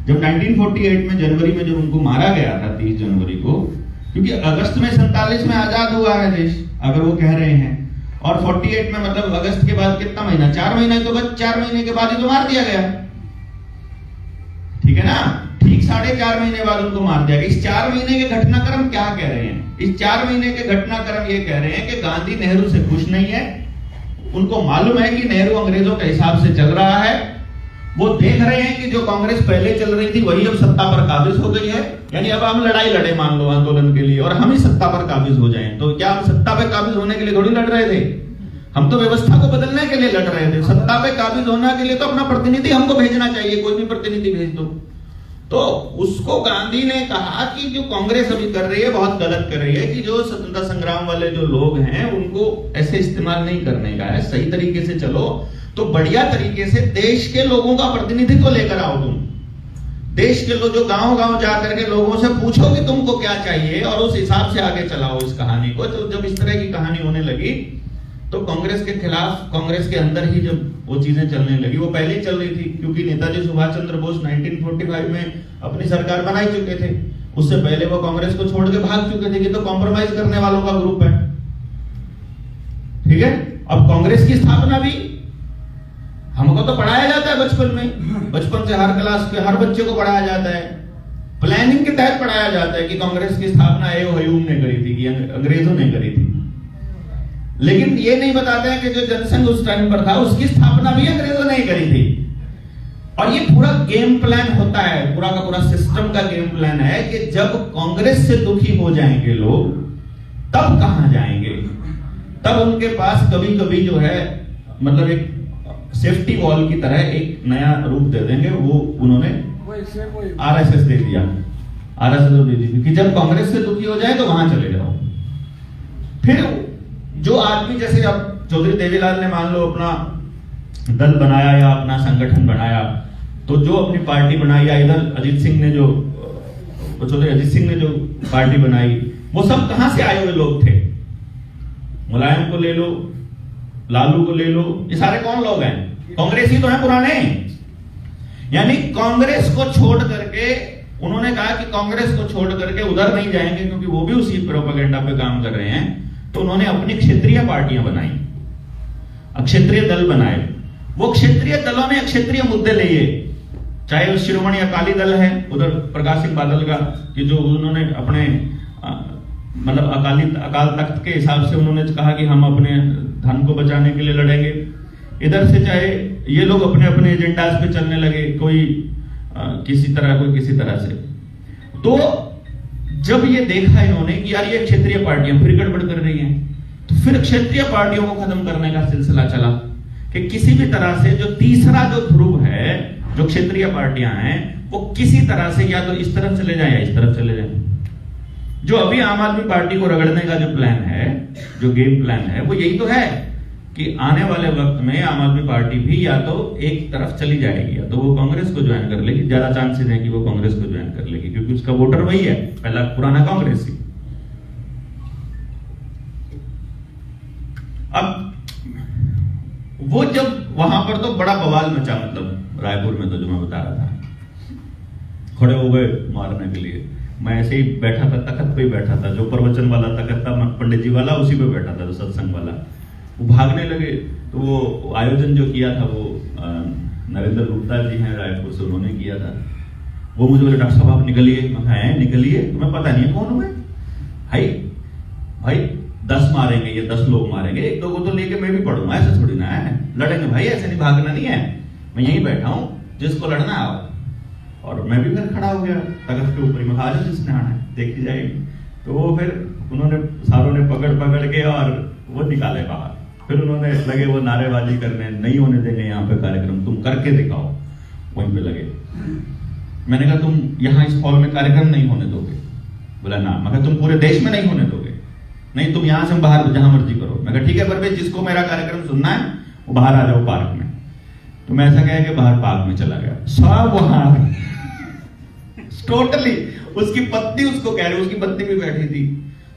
जब 1948 में जनवरी में जब उनको मारा गया था 30 जनवरी को, क्योंकि अगस्त में 47 में आजाद हुआ है देश, अगर वो कह रहे हैं, और 48 में मतलब अगस्त के बाद कितना महीना, 4 महीने, तो बस 4 महीने के बाद ही तो मार दिया गया, ठीक है ना, ठीक 4.5 महीने बाद उनको मार दिया गया। इस 4 महीने के घटनाक्रम क्या कह रहे हैं? इस 4 महीने के घटनाक्रम ये कह रहे हैं कि गांधी नेहरू से खुश नहीं है, उनको मालूम है कि नेहरू अंग्रेजों के हिसाब से चल रहा है, वो देख रहे हैं कि जो कांग्रेस पहले चल रही थी वही अब सत्ता पर काबिज हो गई है, यानी अब हम लड़ाई लड़े मान लो आंदोलन के लिए और हम ही सत्ता पर काबिज हो जाएं। तो क्या हम सत्ता पे काबिज होने के लिए थोड़ी लड़ रहे थे, हम तो व्यवस्था को बदलने के लिए लड़ रहे थे। सत्ता पे काबिज होने के लिए तो अपना प्रतिनिधि हमको भेजना चाहिए, कोई भी प्रतिनिधि भेज दो। तो उसको गांधी ने कहा कि जो कांग्रेस अभी कर रही है बहुत गलत कर रही है, कि जो स्वतंत्रता संग्राम वाले जो लोग हैं उनको ऐसे इस्तेमाल नहीं करने का है, सही तरीके से चलो, तो बढ़िया तरीके से देश के लोगों का प्रतिनिधित्व लेकर आओ। तुम देश के लोग जो गांव-गांव जाकर के लोगों से पूछो कि तुमको क्या चाहिए और उस हिसाब से आगे चलाओ इस कहानी को। तो जब इस तरह की कहानी होने लगी तो कांग्रेस के खिलाफ, कांग्रेस के अंदर ही जब वो चीजें चलने लगी, वो पहले ही चल रही थी क्योंकि नेताजी सुभाष चंद्र बोस 1945 में अपनी सरकार बना ही चुके थे, उससे पहले वो कांग्रेस को छोड़ के भाग चुके थे कि तो कॉम्प्रोमाइज करने वालों का ग्रुप है, ठीक है। अब कांग्रेस की स्थापना भी हमको तो पढ़ाया जाता है बचपन में, बचपन से हर क्लास के हर बच्चे को पढ़ाया जाता है, प्लानिंग के तहत पढ़ाया जाता है कि कांग्रेस की स्थापना एओ हयूम ने करी थी, कि अंग्रेजों ने करी थी। लेकिन ये नहीं बताते हैं कि जो जनसंघ उस टाइम पर था उसकी स्थापना भी अंग्रेजों ने ही करी थी। और ये पूरा गेम प्लान होता है, पूरा का पूरा सिस्टम का गेम प्लान है कि जब कांग्रेस से दुखी हो जाएंगे लोग तब कहां जाएंगे, तब उनके पास कभी कभी जो है मतलब एक सेफ्टी वॉल की तरह एक नया रूप दे देंगे। वो उन्होंने आरएसएस दे दिया, आरएसएस दे दी कि जब कांग्रेस से दुखी हो जाए तो वहां चले जाओ। फिर जो आदमी, जैसे अब चौधरी देवीलाल ने मान लो अपना दल बनाया या अपना संगठन बनाया, तो जो अपनी पार्टी बनाई, या इधर अजीत सिंह ने जो चौधरी अजीत सिंह ने जो पार्टी बनाई, वो सब कहां से आए हुए लोग थे? मुलायम को ले लो, लालू को ले लो, ये सारे कौन लोग हैं? कांग्रेस ही तो हैं पुराने। यानी कांग्रेस को छोड़ करके उन्होंने कहा कि कांग्रेस को छोड़ करके उधर नहीं जाएंगे क्योंकि वो भी उसी प्रोपेगेंडा पे काम कर रहे हैं। तो उन्होंने अपनी क्षेत्रीय पार्टियां बनाई, क्षेत्रीय दल बनाए। वो क्षेत्रीय दलों ने क्षेत्रीय मुद्दे लिए, चाहे उस शिरोमणि अकाली दल है उधर प्रकाश सिंह बादल का, कि जो उन्होंने अपने मतलब अकाल तख्त के हिसाब से उन्होंने कहा कि हम अपने धन को बचाने के लिए लड़ेंगे। इधर से चाहे ये लोग अपने अपने एजेंडाज पे चलने लगे, कोई किसी तरह कोई किसी तरह से। तो जब ये देखा इन्होंने कि यार ये क्षेत्रीय पार्टियां फिर गड़बड़ कर रही हैं, तो फिर क्षेत्रीय पार्टियों को खत्म करने का सिलसिला चला कि किसी भी तरह से जो तीसरा जो ध्रुव है, जो क्षेत्रीय पार्टियां हैं, वो किसी तरह से या तो इस तरफ चले जाए या इस तरफ चले जाए। जो अभी आम आदमी पार्टी को रगड़ने का जो प्लान है, जो गेम प्लान है, वो यही तो है कि आने वाले वक्त में आम आदमी पार्टी भी या तो एक तरफ चली जाएगी या तो वो कांग्रेस को ज्वाइन कर लेगी। ज्यादा चांसेस हैं कि वो कांग्रेस को ज्वाइन कर लेगी, क्योंकि उसका वोटर वही है, पहला पुराना कांग्रेस ही। अब वो जब वहां पर तो बड़ा बवाल मचा, मतलब रायपुर में तो जो मैं बता रहा था, खड़े हो गए मारने के लिए। मैं ऐसे ही बैठा था, तखत पे ही बैठा था, जो प्रवचन वाला तखत था पंडित जी वाला, उसी पे बैठा था, जो सत्संग वाला। वो भागने लगे, तो वो आयोजन जो किया था वो नरेंद्र गुप्ता जी हैं रायपुर से, उन्होंने किया था। वो मुझे बोले डॉक्टर साहब आप निकलिए। मैं कहा निकलिए, तुम्हें पता नहीं है कौन हूं मैं? भाई 10 मारेंगे, ये 10 लोग मारेंगे, एक दो को तो लेके मैं भी पढ़ूंगा, ऐसे थोड़ी ना है, लड़ेंगे भाई, ऐसे नहीं, भागना नहीं है, मैं यहीं बैठा हूं, जिसको लड़ना आओ। और मैं भी फिर खड़ा हो गया तख्त के ऊपर, मैं कहा जिसने आना है देखी जाएगी। तो वो फिर उन्होंने सारों ने पकड़ के और वो निकाले बाहर। फिर उन्होंने लगे वो नारेबाजी करने, नहीं होने देंगे यहाँ पे कार्यक्रम, तुम करके दिखाओ, वहीं पे लगे। मैंने कहा तुम यहाँ इस हॉल में कार्यक्रम नहीं होने दोगे? बोला ना। मैं कहा तुम पूरे देश में नहीं होने दोगे? नहीं, तुम यहां से बाहर जहां मर्जी करो। मैं कहा ठीक है, पर जिसको मेरा कार्यक्रम सुनना है वो बाहर आ जाओ पार्क में। तो मैं ऐसा कह के बाहर पार्क में चला गया। सब वहां टोटली उसकी पत्नी उसको कह रही, उसकी पत्नी भी बैठी थी,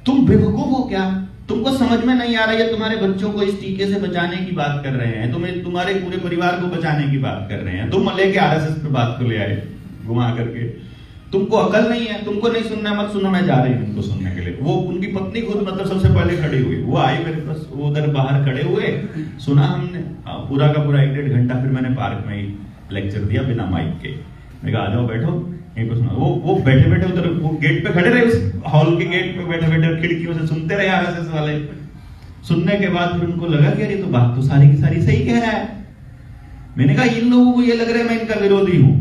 तुम बेवकूफ हो क्या? तुमको समझ में नहीं आ रहा है, तुम्हारे बच्चों को इस टीके से बचाने की बात कर रहे हैं, तुम्हें तुम्हारे पूरे परिवार को बचाने की बात कर रहे हैं, तुम लेके आरएसएस पे बात को ले आए घुमा करके। तुमको अकल नहीं है, तुमको नहीं सुनना, मत सुनो, मैं जा रही हूं उनको सुनने के लिए। वो उनकी पत्नी खुद मतलब सबसे पहले खड़ी हुई, वो आई मेरे पास, वो उधर बाहर खड़े हुए, सुना हमने पूरा का पूरा 1-1.5 घंटा। फिर मैंने पार्क में ही लेक्चर दिया बिना माइक के। मैं कहा आ जाओ बैठो, यहीं पे सुना। वो बैठे बैठे उधर वो गेट पे खड़े रहे, उस हॉल के गेट पे बैठे बैठे खिड़कियों से सुनते रहे आरएसएस वाले। सुनने के बाद फिर उनको लगा कि अरे तो बात तो सारी की सारी सही कह रहा है। मैंने कहा इन लोगों को ये लग रहा है मैं इनका विरोधी हूं।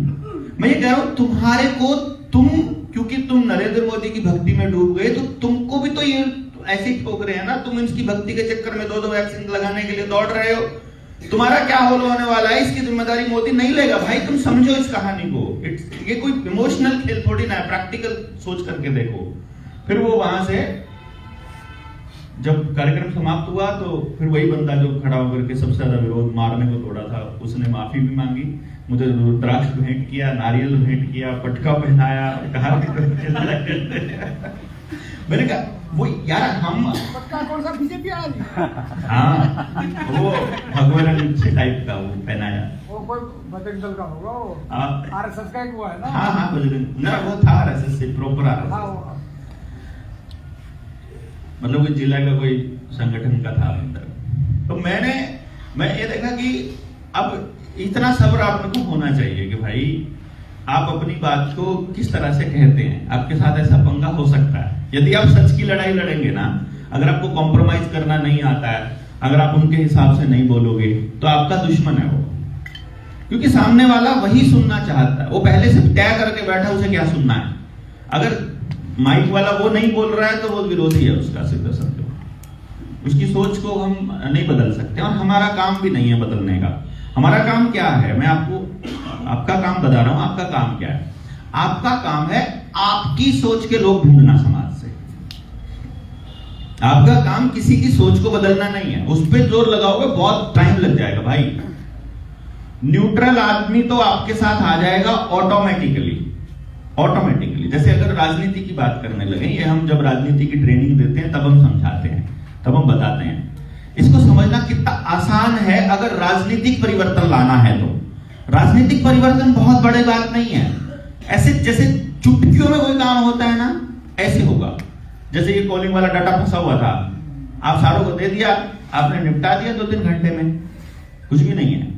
मैं ये कह रहा हूं तुम्हारे को, तुम क्योंकि तुम नरेंद्र मोदी की भक्ति में डूब गए, तो तुमको भी तो ये ऐसे ही ठोक रहे हैं ना। तुम इसकी भक्ति के चक्कर में 2-2 वैक्सीन लगाने के लिए दौड़ रहे हो। तुम्हारा क्या होने वाला है, इसकी जिम्मेदारी मोदी नहीं लेगा। भाई तुम समझो इस कहानी को, ये कोई इमोशनल खेल थोड़ी ना है, प्रैक्टिकल सोच करके देखो। फिर वो वहां से जब कार्यक्रम समाप्त हुआ तो फिर वही बंदा जो खड़ा होकर के सबसे ज्यादा विरोध मारने को तोड़ा था, उसने माफी भी मांगी, मुझे रुद्राक्ष भेंट किया, नारियल भेंट किया, पटका पहनाया, कहा मैंने कहा वो यार हम पटका कौन सा बीजेपी वाला? हाँ वो भगवान से टाइप का वो पहनाया, वो कोई बजरंग दल का होगा, वो आरएसएस का एक हुआ है ना। हाँ बजरंग ना, वो था आरएसएस से प्रॉपर आरएसएस, मतलब कोई जिला का कोई संगठन का था अंदर। तो मैं ये देखा कि अब इतना सब्र आप लोग को होना चाहिए कि भाई आप अपनी बात को किस तरह से कहते हैं। आपके साथ ऐसा पंगा हो सकता है यदि आप सच की लड़ाई लड़ेंगे ना। अगर आपको कॉम्प्रोमाइज करना नहीं आता है, अगर आप उनके हिसाब से नहीं बोलोगे, तो आपका दुश्मन है वो, क्योंकि सामने वाला वही सुनना चाहता है। वो पहले से तय करके बैठा, उसे क्या सुनना है। अगर माइक वाला वो नहीं बोल रहा है तो वो विरोधी है उसका, सीधा समझो। उसकी सोच को हम नहीं बदल सकते और हमारा काम भी नहीं है बदलने का। हमारा काम क्या है, मैं आपको आपका काम बता रहा हूं। आपका काम क्या है? आपका काम है आपकी सोच के लोग ढूंढना समाज से। आपका काम किसी की सोच को बदलना नहीं है। उस पर जोर लगाओगे बहुत टाइम लग जाएगा भाई। न्यूट्रल आदमी तो आपके साथ आ जाएगा ऑटोमेटिकली। जैसे अगर राजनीति की बात करने लगे, ये हम जब राजनीति की ट्रेनिंग देते हैं तब हम समझाते हैं, तब हम बताते हैं। इसको समझना कितना आसान है अगर राजनीतिक परिवर्तन लाना है तो। राजनीतिक परिवर्तन बहुत बड़ी बात नहीं है। ऐसे जैसे चुटकियों में कोई काम होता है ना, ऐसे होगा। जैसे ये कॉलिंग वाला डाटा फंसा हुआ था, आप सारों को दे दिया, आपने निपटा दिया 2-3 घंटे में, कुछ भी नहीं है।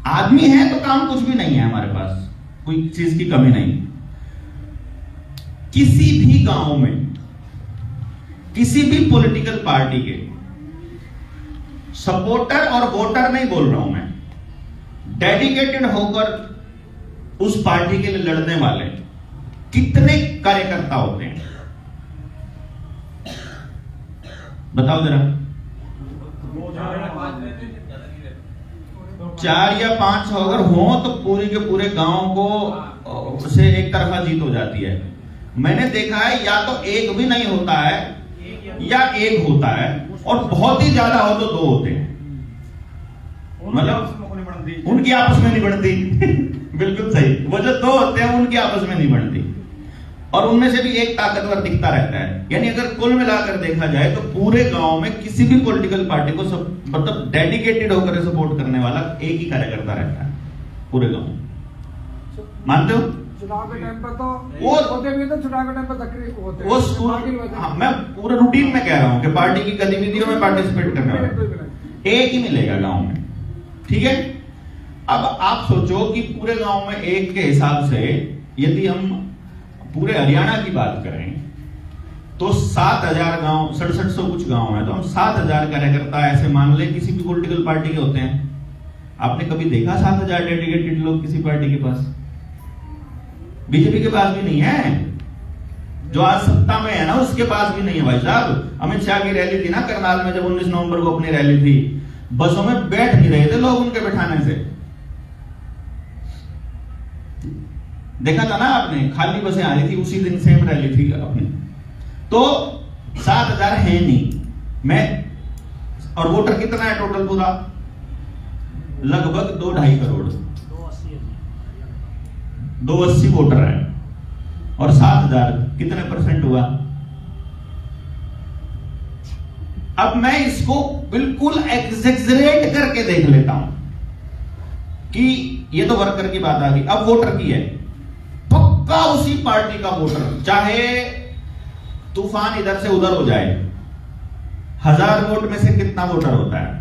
आदमी है तो काम कुछ भी नहीं है हमारे पास, कोई चीज की कमी नहीं। किसी भी गांव में किसी भी पॉलिटिकल पार्टी के सपोर्टर और वोटर नहीं बोल रहा हूं मैं, डेडिकेटेड होकर उस पार्टी के लिए लड़ने वाले कितने कार्यकर्ता होते हैं बताओ जरा। 4 या 5 अगर हो तो पूरे के पूरे गांव को से एक तरफा जीत हो जाती है। मैंने देखा है या तो एक भी नहीं होता है या एक होता है, और बहुत ही ज्यादा हो तो 2 होते हैं, मतलब उनकी आपस में नहीं बनती बिल्कुल सही, वो जो 2 होते हैं उनकी आपस में नहीं बनती, और उनमें से भी एक ताकतवर दिखता रहता है। यानी अगर कुल मिलाकर देखा जाए तो पूरे गांव में किसी भी पॉलिटिकल पार्टी को मतलब डेडिकेटेड होकर सपोर्ट करने वाला एक ही कार्यकर्ता रहता है पूरे गांव में, मानते हो? चुनाव के टाइम पर तो वो होते भी तो चुनाव के टाइम पर सक्रिय होते वो हाँ, मैं पूरे रूटीन में कह रहा हूं कि पार्टी की गतिविधियों में पार्टिसिपेट करने वाला एक ही मिलेगा गांव में, ठीक है। अब आप सोचो कि पूरे गांव में एक के हिसाब से यदि हम पूरे हरियाणा की बात करें तो 7000 गांव, 6700 कुछ गांव है, तो हम 7000 कार्यकर्ता ऐसे मान ले किसी भी पॉलिटिकल पार्टी के होते हैं। आपने कभी देखा 7000 डेडिकेटेड लोग किसी पार्टी के पास? बीजेपी के पास भी नहीं है, जो आज सत्ता में है ना उसके पास भी नहीं है भाई साहब। अमित शाह की रैली थी ना करनाल में, जब 19 नवंबर को अपनी रैली थी, बसों में बैठ नहीं रहे थे लोग उनके बैठाने से, देखा था ना आपने, खाली बसें आ रही थी, उसी दिन सेम रैली थी अपनी। तो 7000 है नहीं, मैं और वोटर कितना है टोटल पूरा? लगभग 2-2.5 करोड़, 280 वोटर है, और 7000 कितने परसेंट हुआ? अब मैं इसको बिल्कुल एग्जैजरेट करके देख लेता हूं कि ये तो वर्कर की बात आ गई, अब वोटर की है। पक्का उसी पार्टी का वोटर, चाहे तूफान इधर से उधर हो जाए, 1000 वोट में से कितना वोटर होता है?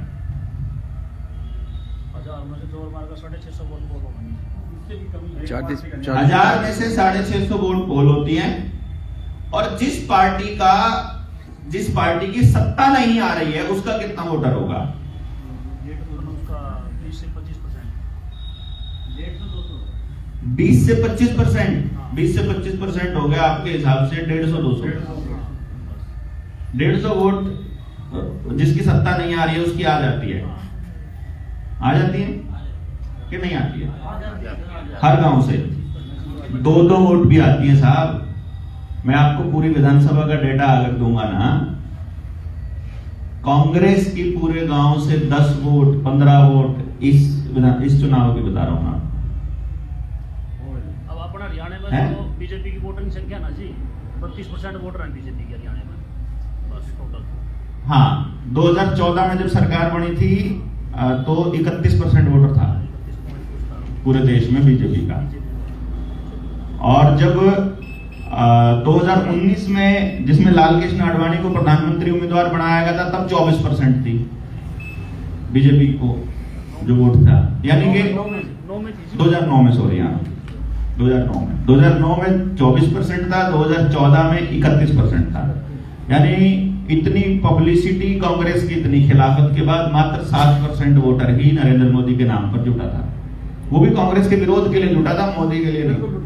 1000 में से 650 वोट पोल होगा, 1000 में से 650 वोट पोल होती है, और जिस पार्टी की सत्ता नहीं आ रही है उसका कितना वोटर होगा? उसका 20 से 25%, 20 से 25%, 20 से 25% हो गया आपके हिसाब से 150-200, 150 वोट जिसकी सत्ता नहीं आ रही है उसकी आ जाती है, आ जाती है कि नहीं आती है? हर गांव से 2-2 वोट भी आती है साहब। मैं आपको पूरी विधानसभा का डेटा अगर दूंगा ना, कांग्रेस की पूरे गांव से 10 वोट 15 वोट इस चुनाव की बता रहा हूं ना। अब अपना हरियाणा में तो बीजेपी की वोटर की संख्या ना जी 32% वोटर है बीजेपी के हरियाणा में, बस टोटल। हाँ, 2014 में जब सरकार बनी थी तो 31% वोटर था पूरे देश में बीजेपी का, और जब 2019 में जिसमें लाल कृष्ण आडवाणी को प्रधानमंत्री उम्मीदवार बनाया गया था, तब 24% थी बीजेपी को जो वोट था, यानी कि 2009 में, सॉरी हाँ 2009 में 24% था, 2014 में 31% था। यानी इतनी पब्लिसिटी कांग्रेस की, इतनी खिलाफत के बाद मात्र 7% वोटर ही नरेंद्र मोदी के नाम पर जुटा था, वो भी कांग्रेस के विरोध के लिए जुटा था, मोदी के लिए नहीं।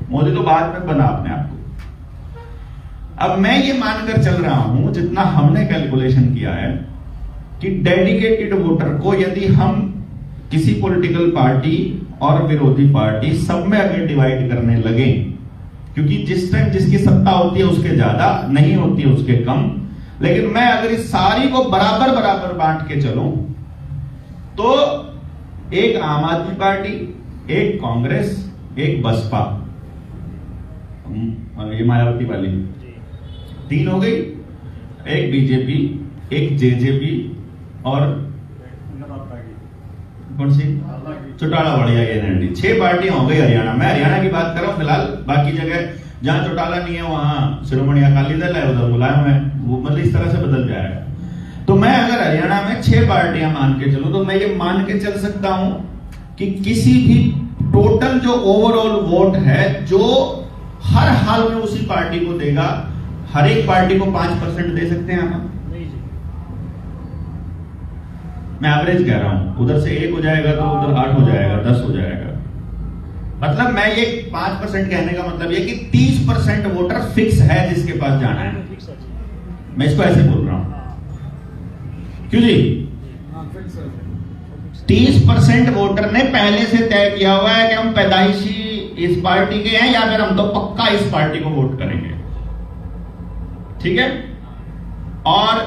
मोदी तो बाद में बना अपने आप को। अब मैं ये मानकर चल रहा हूं, जितना हमने कैलकुलेशन किया है, कि डेडिकेटेड वोटर को यदि हम किसी पॉलिटिकल पार्टी और विरोधी पार्टी सब में अगर डिवाइड करने लगे, क्योंकि जिस टाइम जिसकी सत्ता होती है उसके ज्यादा, नहीं होती है उसके कम, लेकिन मैं अगर इस सारी को बराबर बराबर बांट के चलूं तो एक आम आदमी पार्टी, एक कांग्रेस, एक बसपा, ये मायावती वाली 3 हो गई, एक बीजेपी, एक जेजेपी, और कौन सी चौटाला बढ़िया एनएलडी, 6 पार्टियां हो गई हरियाणा में। हरियाणा की बात कर रहा हूं फिलहाल, बाकी जगह जहां चौटाला नहीं है वहां शिरोमणि अकाली दल है, उधर मुलायम है, वो मतलब इस तरह से बदल जाएगा। तो मैं अगर हरियाणा में 6 पार्टियां मान के चलूं तो मैं ये मान के चल सकता हूं कि किसी भी टोटल जो ओवरऑल वोट है जो हर हाल में उसी पार्टी को देगा, हर एक पार्टी को 5% दे सकते हैं हम? नहीं जी। मैं एवरेज कह रहा हूं, उधर से 1 हो जाएगा तो उधर 8 हो जाएगा, 10 हो जाएगा। मतलब मैं ये 5% कहने का मतलब ये कि 30% वोटर फिक्स है जिसके पास जाना है। फिक्स है जी। मैं इसको ऐसे बोल रहा हूं, हाँ। क्यों जी? हाँ, फिक्स है। 30% वोटर ने पहले से तय किया हुआ है कि हम पैदाइशी इस पार्टी के हैं या फिर हम तो पक्का इस पार्टी को वोट करेंगे, ठीक है? और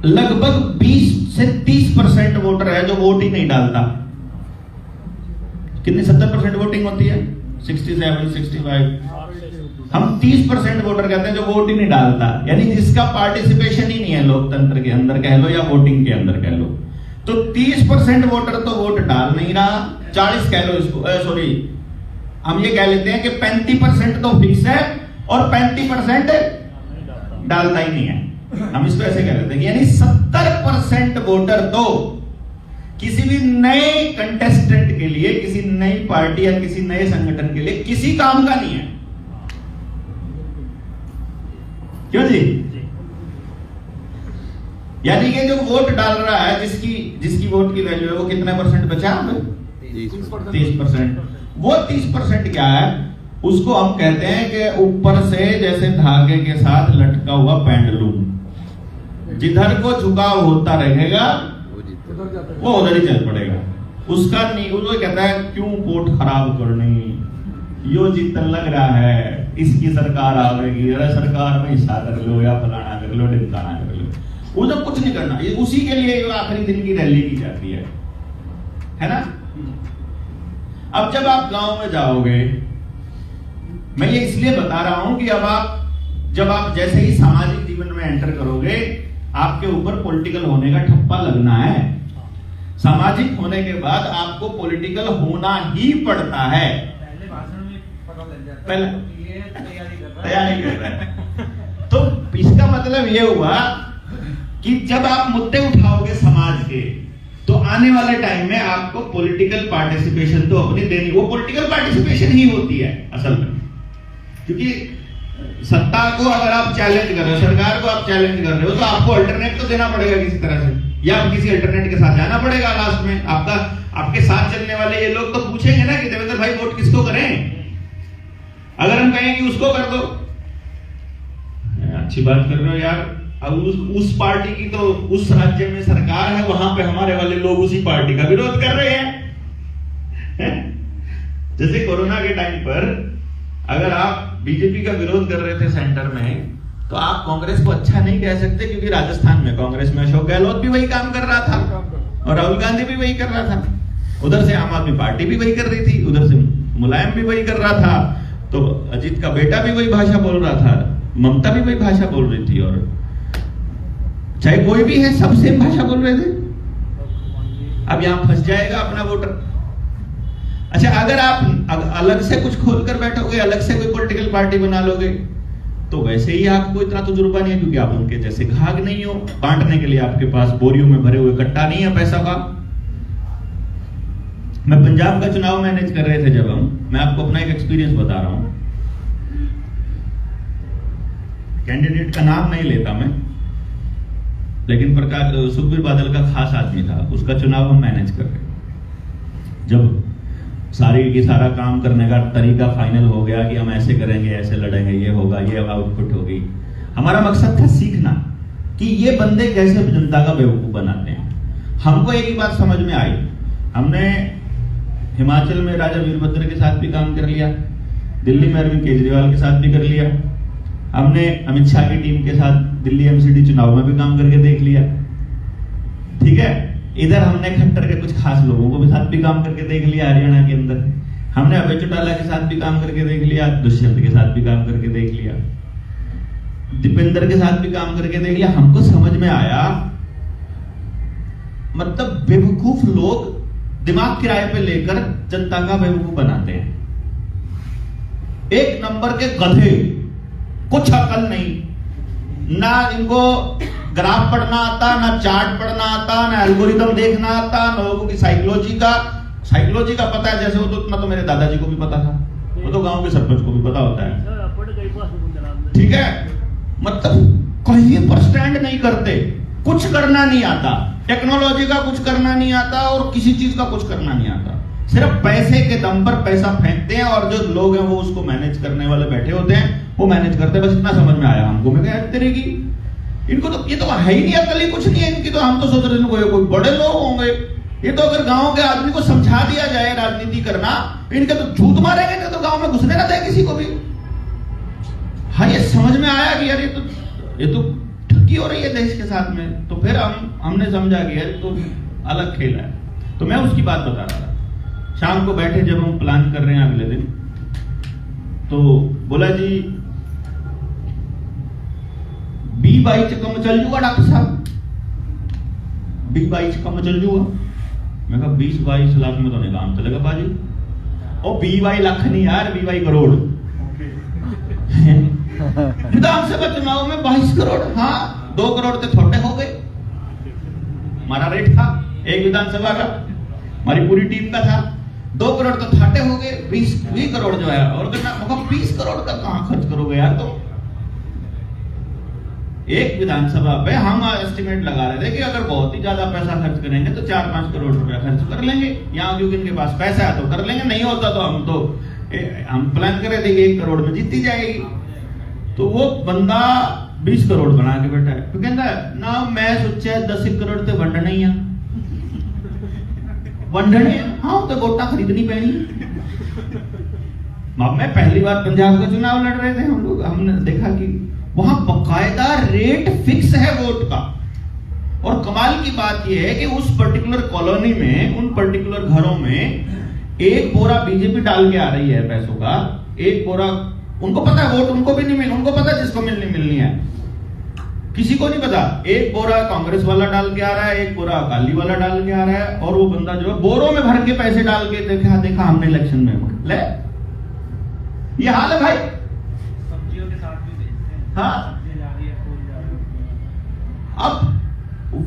लगभग 20 से 30% वोटर है जो वोट ही नहीं डालता। कितनी 70% वोटिंग होती है? 67, 65। हम 30% वोटर कहते हैं जो वोट ही नहीं डालता, यानी जिसका पार्टिसिपेशन ही नहीं है लोकतंत्र के अंदर कह लो या वोटिंग के अंदर कह लो। तो 30% वोटर तो वोट डाल नहीं रहा, 40 कह लो इसको, सॉरी हम ये कह लेते हैं कि 35% तो फिक्स है और 35% डालता ही नहीं है। हम इसको ऐसे कह लेते हैं कि यानी 70% वोटर तो किसी भी नए कंटेस्टेंट के लिए, किसी नई पार्टी या किसी नए संगठन के लिए किसी काम का नहीं है। क्यों जी? यानी कि जो वोट डाल रहा है, जिसकी वोट की वैल्यू है, वो कितने परसेंट बचा? 30%। वो 30% क्या है? उसको हम कहते हैं कि ऊपर से जैसे धागे के साथ लटका हुआ पेंडुलम, जिधर को झुकाव होता रहेगा वो उधर ही चल पड़ेगा। उसका नहीं, वो कहता है क्यों वोट खराब करनी, यो जीतन लग रहा है, इसकी सरकार आवेगी, अरे सरकार में हिस्सा कर लो या फलाना कर लो, ढिमकाना कर लो, उधर कुछ नहीं करना। ये उसी के लिए आखिरी दिन की रैली की जाती है ना? अब जब आप गांव में जाओगे, मैं ये इसलिए बता रहा हूं कि जब आप जैसे ही सामाजिक जीवन में एंटर करोगे, आपके ऊपर पॉलिटिकल होने का ठप्पा लगना है। सामाजिक होने के बाद आपको पॉलिटिकल होना ही पड़ता है। पहले भाषण में पता लग जाता पहले है ये तैयारी कर रहा है। तो इसका मतलब ये हुआ कि जब आप मुद्दे उठाओगे समाज के, तो आने वाले टाइम में आपको पॉलिटिकल पार्टिसिपेशन तो अपनी देनी, वो पॉलिटिकल पार्टिसिपेशन ही होती है असल में। क्योंकि सत्ता को अगर आप चैलेंज कर रहे हो, सरकार को आप चैलेंज कर रहे हो, तो आपको अल्टरनेट तो देना पड़ेगा किसी तरह से, या किसी अल्टरनेट के साथ जाना पड़ेगा। लास्ट में आपके साथ चलने वाले ये लोग तो पूछेंगे ना कि देवेंद्र भाई वोट किसको करें। अगर हम कहें कि उसको कर दो, अच्छी बात कर रहे हो यार, अब उस पार्टी की तो उस राज्य में सरकार है, वहां पे हमारे वाले लोग उसी पार्टी का विरोध कर रहे हैं। जैसे कोरोना के टाइम पर अगर आप बीजेपी का विरोध कर रहे थे सेंटर में, तो आप कांग्रेस को अच्छा नहीं कह सकते, क्योंकि राजस्थान में कांग्रेस में अशोक गहलोत भी वही काम कर रहा था और राहुल गांधी भी वही कर रहा था, उधर से आम आदमी पार्टी भी वही कर रही थी, उधर से मुलायम भी वही कर रहा था, तो अजीत का बेटा भी वही भाषा बोल रहा था, ममता भी वही भाषा बोल रही थी, और चाहे कोई भी है सब सेम भाषा बोल रहे थे। अब यहां फंस जाएगा अपना वोटर। अच्छा, अगर आप अलग से कुछ खोल कर बैठोगे, अलग से कोई पॉलिटिकल पार्टी बना लोगे, तो वैसे ही आपको इतना तजुर्बा नहीं है, क्योंकि आप उनके जैसे घाघ नहीं हो, बांटने के लिए आपके पास बोरियों में भरे हुए कट्टा नहीं है पैसा का। मैं पंजाब का चुनाव मैनेज कर रहे थे जब मैं आपको अपना एक एक्सपीरियंस बता रहा हूं। कैंडिडेट का नाम नहीं लेता मैं, लेकिन सुखबीर बादल का खास आदमी था, उसका चुनाव हम मैनेज कर रहे। जब सारा काम करने का तरीका फाइनल हो गया कि हम ऐसे करेंगे, ऐसे लड़ेंगे, ये होगा, ये आउटपुट होगी, हमारा मकसद था सीखना कि ये बंदे कैसे जनता का बेवकूफ बनाते हैं। हमको एक ही बात समझ में आई, हमने हिमाचल में राजा वीरभद्र के साथ भी काम कर लिया, दिल्ली में अरविंद केजरीवाल के साथ भी कर लिया, हमने अमित शाह की टीम के साथ दिल्ली एमसीडी चुनाव में भी काम करके देख लिया, ठीक है। इधर हमने खट्टर के कुछ खास लोगों को भी साथ भी काम करके देख लिया, हरियाणा के अंदर हमने अभय चौटाला के साथ भी काम करके देख लिया, दुष्यंत के साथ भी काम करके देख लिया, दीपेंद्र के साथ भी काम करके देख लिया। हमको समझ में आया, मतलब बेवकूफ लोग दिमाग किराए पे लेकर जनता का बेवकूफ बनाते हैं। एक नंबर के गधे, कुछ अकल नहीं, ना इनको ग्राफ पढ़ना आता, ना चार्ट पढ़ना आता, ना एल्गोरिथम देखना आता, ना लोगों की साइकोलॉजी का पता है। जैसे वो तो उतना तो मेरे दादाजी को भी पता था, वो तो गांव के सरपंच को भी पता होता है, ठीक है। मतलब कहीं पर स्टैंड नहीं करते, कुछ करना नहीं आता, टेक्नोलॉजी का कुछ करना नहीं आता और किसी चीज का कुछ करना नहीं आता, सिर्फ पैसे के दम पर पैसा फेंकते हैं और जो लोग हैं वो उसको मैनेज करने वाले बैठे होते हैं, वो मैनेज करते हैं। बस इतना समझ में आया हमको। मैं कहा तेरे की इनको तो ये तो है ही नहीं, अकल ही कुछ नहीं है इनकी, तो हम तो सोच रहे थे कोई बड़े लोग होंगे। ये तो अगर गांव के आदमी को समझा दिया जाए राजनीति करना, इनके तो झूठ मारेंगे तो गांव में घुसने ना दें किसी को भी। हाँ, ये समझ में आया कि यार ये तो ठगी हो रही है देश के साथ में। तो फिर हमने समझा कि यार तो अलग खेल है। तो मैं उसकी बात बता रहा था। शाम को बैठे जब हम प्लान कर रहे हैं अगले दिन, तो बोला जी 20-22 कम चल जूगा डॉक्टर साहब, 20-22 कम चल जूगा। मैं कहा 20-22 लाख में तो नहीं काम चलेगा बाजी। और 20-22 लाख नहीं यार, 20-22 करोड़। विधानसभा चुनाव में 22 करोड़, हाँ 2 करोड़ तो छोटे हो गए। हमारा रेट था एक विधानसभा का, हमारी पूरी टीम का था। 2 करोड़ तो थाटे हो गए, 20 करोड़ जो है। और 20 करोड़ का कहां खर्च करोगे यार। तो एक विधानसभा पे हम एस्टिमेट लगा रहे थे कि अगर बहुत ही ज्यादा पैसा खर्च करेंगे तो 4-5 करोड़ रुपया खर्च कर लेंगे यहाँ, क्योंकि इनके पास पैसा है तो कर लेंगे, नहीं होता तो हम प्लान कर रहे थे कि 1 करोड़ में जीती जाएगी। तो वो बंदा 20 करोड़ बना के बैठा है। तो कहता है ना मैं सोचा 10 करोड़ से वंडने ही वंडने, हाँ तो वोटा खरीदनी पैनी। मैं पहली बार पंजाब का चुनाव लड़ रहे थे हम लोग, हमने देखा कि वहां बकायदा रेट फिक्स है वोट का। और कमाल की बात यह है कि उस पर्टिकुलर कॉलोनी में, उन पर्टिकुलर घरों में 1 बोरा बीजेपी डाल के आ रही है पैसों का, 1 बोरा। उनको पता है वोट उनको भी नहीं मिल, उनको पता है जिसको मिलनी है, किसी को नहीं पता। 1 बोरा कांग्रेस वाला डाल के आ रहा है, 1 बोरा अकाली वाला डाल के आ रहा है। और वो बंदा जो है बोरों में भर के पैसे डाल के देखा हमने इलेक्शन में ले, ये हाल है भाई। सब्जियों के साथ भी भेजते हैं। हाँ, अब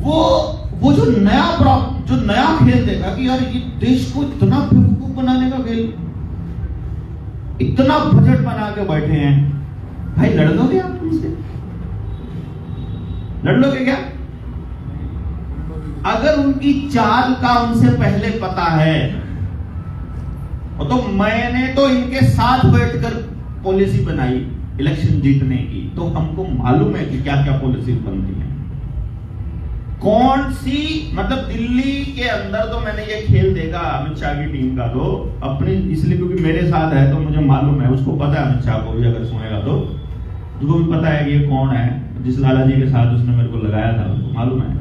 वो जो नया खेल देखा कि यार ये देश को इतना बेवकूफ बनाने का खेल, इतना बजट बना के बैठे हैं भाई। लड़ लोगे आप उनसे? लड़ लोगे क्या? अगर उनकी चाल का उनसे पहले पता है, तो मैंने तो इनके साथ बैठकर पॉलिसी बनाई इलेक्शन जीतने की, तो हमको मालूम है कि क्या क्या पॉलिसी बनती है, कौन सी। मतलब दिल्ली के अंदर तो मैंने ये खेल देखा अमित शाह की टीम का, तो अपनी इसलिए क्योंकि मेरे साथ है तो मुझे मालूम है, उसको पता है, अमित शाह को भी अगर सुनेगा तो उसको भी पता है कि ये कौन है, जिस लाला जी के साथ उसने मेरे को लगाया था उसको मालूम है।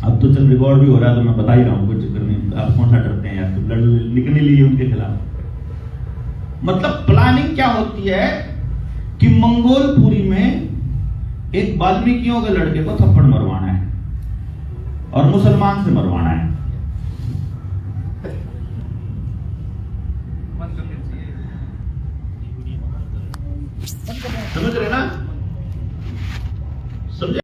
अब तो चल रिकॉर्ड भी हो रहा है तो मैं बता ही रहा हूँ, कोई चक्कर नहीं। आप कौन सा डरते हैं यार, तो लड़ निकलने लिए उनके खिलाफ। मतलब प्लानिंग क्या होती है कि मंगोलपुरी में एक वाल्मीकियों के लड़के को थप्पड़ मरवाना है और मुसलमान से मरवाना है।